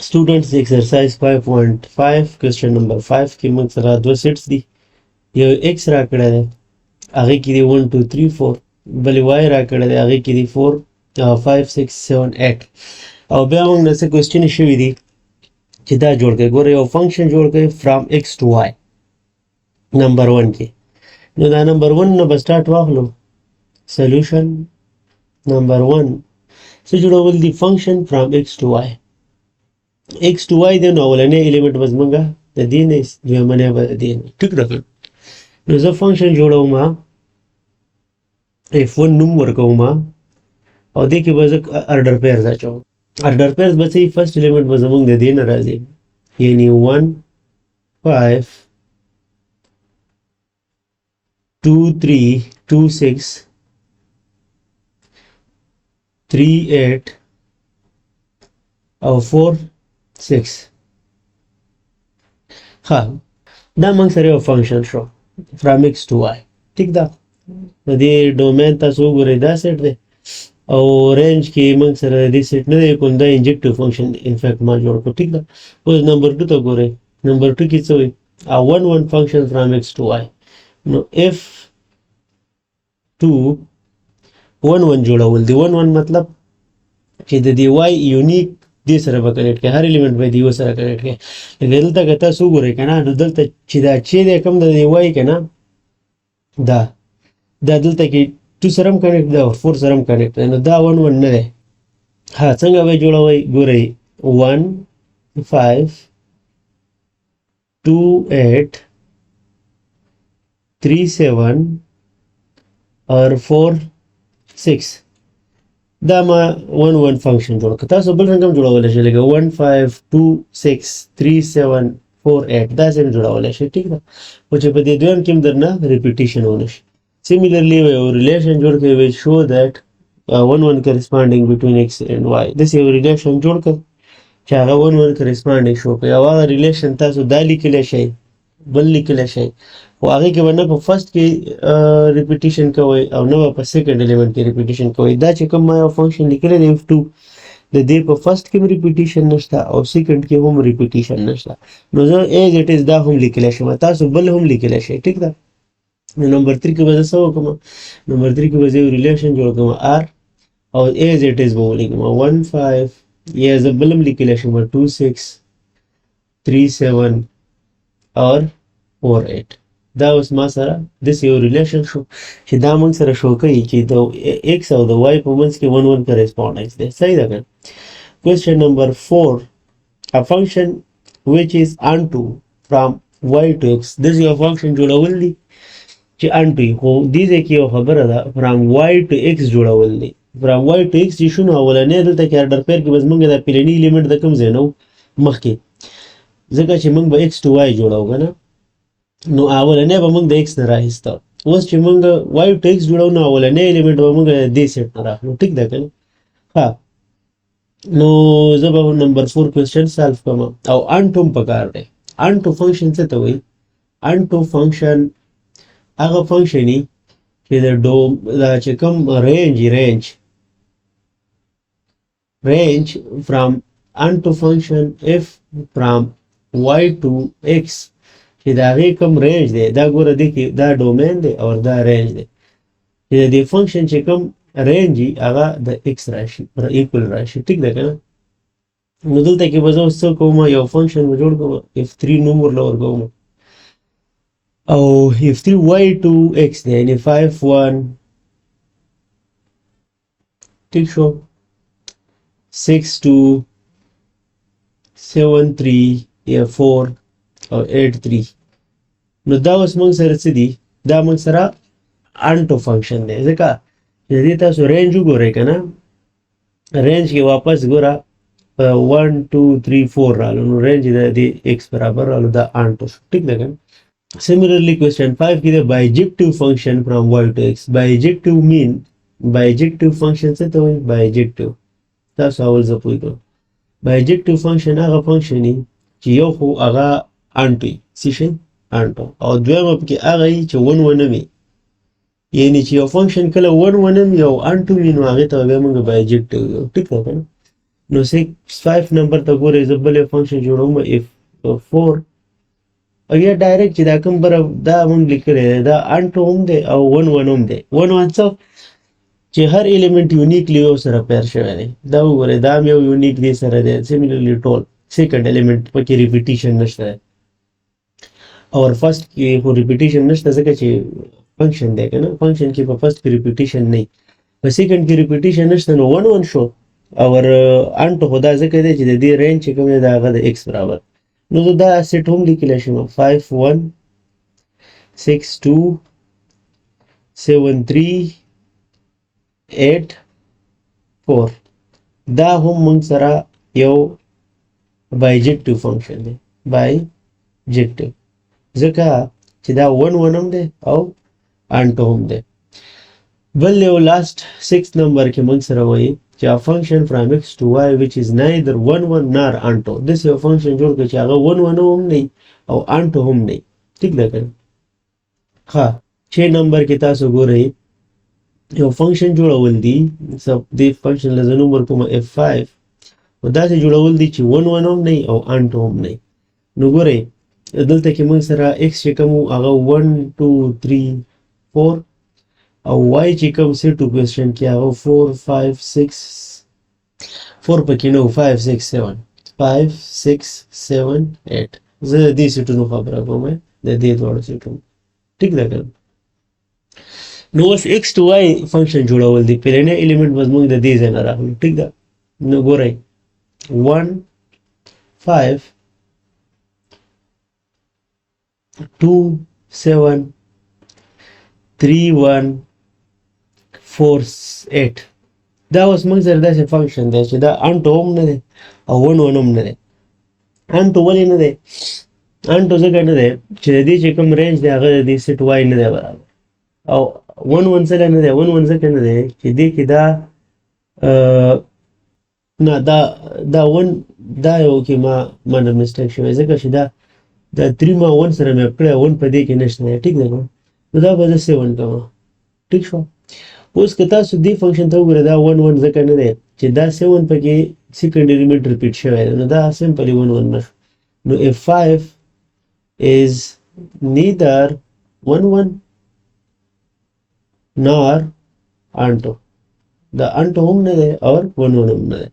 Students exercise 5.5 question number 5 کې موږ سره دوه سیټس دي. یو x راکړی دی هغې کې دي 1 2 3 4 بلې y راکړی دی هغې کې دي 4 5 6 7 8 او بیا موږ نه څه کوېسچن شوي دي چې دا جوړ کړئ. ګوره یو فنکشن جوړ کړئ فرام x to y نمبر 1 کې. نو دا نمبر 1 نه به سټارټ واخلو. سلیوشن نمبر 1 څه جوړول دي فنکشن فرام x to y. x to y دی نو اولنی الیمنټ به زمونږه د دې نه دویمنی به د دې نه. ټیک ده که نو زه فنکشن جوړوم f1 نوم ورکوم او دې کې به زه ارډر پیرز اچوم. ارډر پیرز به څه فرست الیمنټ به زمونږ د دې نه راځي یعنی 1 5 2 3 2 6 3 8 او 4 6. ها دا موږ سره یو فنکشن شو فرام x to y. ټیک ده د دې ډومین تاسو وګورئ دا سیټ دی او رینج کې موږ سره دې سیټ نه دی کوم دا انجکټیو فنکشن انفیکټ ما جوړ کړو. ټیک ده اوس نمبر 2 ته ګورئ. نمبر 2 کې څه وي 1 1 فنکشن فرام x to y. نو f 2 1 1 جوړول دی. 1 1 مطلب چې د دې y یونیک دې سره به کنیکټ کړي هر الیمنټ به دیو سره کنیکټ کړي. دلته که تاسو وګورئ که نه نو دلته چې دا چې دی کوم د دې وای که نه دا دلته کې 2 سره هم کنیکټ دی او 4 سره هم کنیکټ دی نو دا 1 1 نه دی. ها څنګه به جوړوئ ګورئ 1 5 2 8 3 7 और 4 6 دا ما 1 1 فنکشن جوړ کړ. تاسو بل رقم جوړولی شئ لکه 1 5 2 6 3 7 4 8 داسې هم جوړولی شئ. ټیک ده خو چې په دې دویم کې هم درنه ریپیټیشن ونه شي. سیمیلرلی یو ریلیشن جوړ کړئ ویچ شو دیټ 1 1 کرسپانډینګ بټوین x اینډ y. داسې یو ریلیشن جوړ کړ چې هغه 1 1 کرسپانډینګ شو کړئ او هغه ریلیشن تاسو دا لیکلی شئ بل لیکلی شئ خو هغې کې به نه په فرست کې ریپیټیشن کوئ او نه به په سیکنډ الیمنټ کې ریپیټیشن کوئ. دا چې کوم ما یو فنکشن لیکلی دی f2 د دې په فرست کې هم ریپیټیشن نشته او سیکنډ کې هم ریپیټیشن نشته. نو زه ایز اټ از دا هم لیکلی شم تاسو بل هم لیکلی شئ. ټیک ده نو نمبر 3 کې به زه څه وکړم نمبر 3 کې به زه یو ریلیشن جوړ کړم r او ایز اټ از به ولیکم 1 5 یا زه بل هم لیکلی شم 2 6 3 7 اور 4 8. دا اوس ما سره داسې یو ریلیشن شو چې دا موږ سره شو کوي چې د x او د y په منځ کې 1 1 کرسپونډنس دی. صحیح ده که کوېسچن نمبر 4 a function which is onto from y to x. داسې یو فنکشن جوړول دي چې انټو وي خو دې ځای کې یو خبره ده فرام y to x جوړول دي. فرام y to x چې شو نو اولنی دلته کې ارډر پیر کې به زمونږ دا پیلني الیمنټ د کوم ځای نه و مخکې ځکه چې موږ به x to y جوړو که نه نو اولنی به موږ د x نه راایسته. اوس چې موږ y to x جوړو نو اولنی الیمنټ به موږ دې سیټ نه راخلو. ټیک ده که نه ها نو زه به نمبر 4 کوېسچن سالو کوم او انټو هم پکار دی. انټو فنکشن څه ته وایي انټو فنکشن هغه فنکشن یي چې دا چې کوم رینج فرام انټو فنکشن f فرام y to x چې د هغې کوم رینج دی دا ګوره دې کې دا ډومین دی او دا رینج دی چې د دې فنکشن چې کوم رینج وي هغه د x راشي ایکول راشي. ټیک ده که نه نو دلته کې به زه اوس څه کوم یو فنکشن به جوړ کوم f3 نوم ورله ورکوم او f3 y to x دی یعنې 5 1 ټیک شو 6 2 7 3 یا 4 او 8 3. نو دا اوس موږ سره څه دي دا موږ سره انټو فنکشن دی ځکه چې دې تاسو رینج وګورئ که نه رینج کې واپس ګوره 1 2 3 4 رالو نو رینج د دې x برابر رالو دا انټو شو. ټیک ده که نه Similarly, question 5 کې د bijective function from y to x. Bijective function څه ته وایي bijective تاسو اول زه پوهېږم. bijective function هغه فنکشن وي چې یو خو هغه انټو وي څه شی انټو او دویمه پکې هغه وي چې 1 1 وي یعنی چې یو فنکشن کله 1 1 یو انټو وي نو هغې ته بیا موږ bijective وایو. ټیک ده که نه نو 5 نمبر ته ګورئ زه بل فنکشن جوړوم اف 4 او یا ډایرکټ چې دا کوم بر دا مونږ لیکلی دی دا انټو هم دی او 1 1 هم دی 1 1 څه چې هر ایلیمنٹ یونیکلی یو سره پیر شوی دی دا وګورئ دا هم یو یونیک دی سره دی سیملرلی ټول سیکنډ ایلیمنٹ پکې ریپیټیشن نشته او فرست کې خو ریپیټیشن نشته ځکه چې فنکشن دی کنه فنکشن کې په فرست کې ریپیټیشن نه په سیکنډ کې ریپیټیشن نشته نو 1 1 شو اور انټو خدا ځکه دی چې د دې رینج چې کوم دی دا هغه د x برابر نو زه دا سیټ هم لیکلی شم 5 1 6 2 7 3 8 4 دا هم موږ سره یو بایجکټیو فنکشن دی بایجکټیو ځکه چې دا 1 1 هم دی او انټو هم دی بل یو لاست 6 نمبر کې موږ سره وایي چې a function from x to y which is neither 1 1 nor onto this یو فنکشن جوړ کړ چې هغه 1 1 هم نه او انټو هم نه ٹھیک ده کنه ها 6 نمبر کې تاسو ګورئ یو فنکشن جوړول دي سب دې فنکشن له نوم ورکوم f5 او دا چې جوړول دي چې 1 1 هم نه او انټو هم نه نو ګورئ دلته کې موږ سره x چې کوم هغه 1 2 3 4 او y چې کوم سیټ کوېشن کې هغه 4 5 6 4 پکې نو 5 6 7 5 6 7 8 زه دې سیټونو خبره کوم د دې ډول سیټونو ٹھیک ده کنه نو اوس x to y فنکشن جوړول دي پرېنه الیمنٹ بس موږ د دې ځای نه راغلو ٹھیک ده نو ګورئ 1 5 2 7 3 1 4 8 دا اوس موږ سره داسې فنکشن دی چې دا انټو هم نه دی او 1 1 هم نه دی انټو ولې نه دی انټو ځکه نه دی چې د دې چې کوم رینج دی هغه د دې سیټ وای نه دی برابر او 1 1 سره نه دی 1 1 ځکه نه دی چې دې کې دا نه دا 1 دا یو کې ما نه مسټیک شوی ځکه چې دا 3 ما 1 سره مې کړی 1 په دې کې نشته دی ټیک دی نو دا به زه 7 کوم ټیک شو اوس که تاسو دې فنکشن ته وګورئ دا 1 1 ځکه نه دی چې دا 7 پکې سیکنډ ایلیمنٹ ریپیټ شوی دی نو دا سمپلی 1 1 نشو نو f5 is neither 1 1 nor onto دا انټو هم نه دی او 1 1 هم نه دی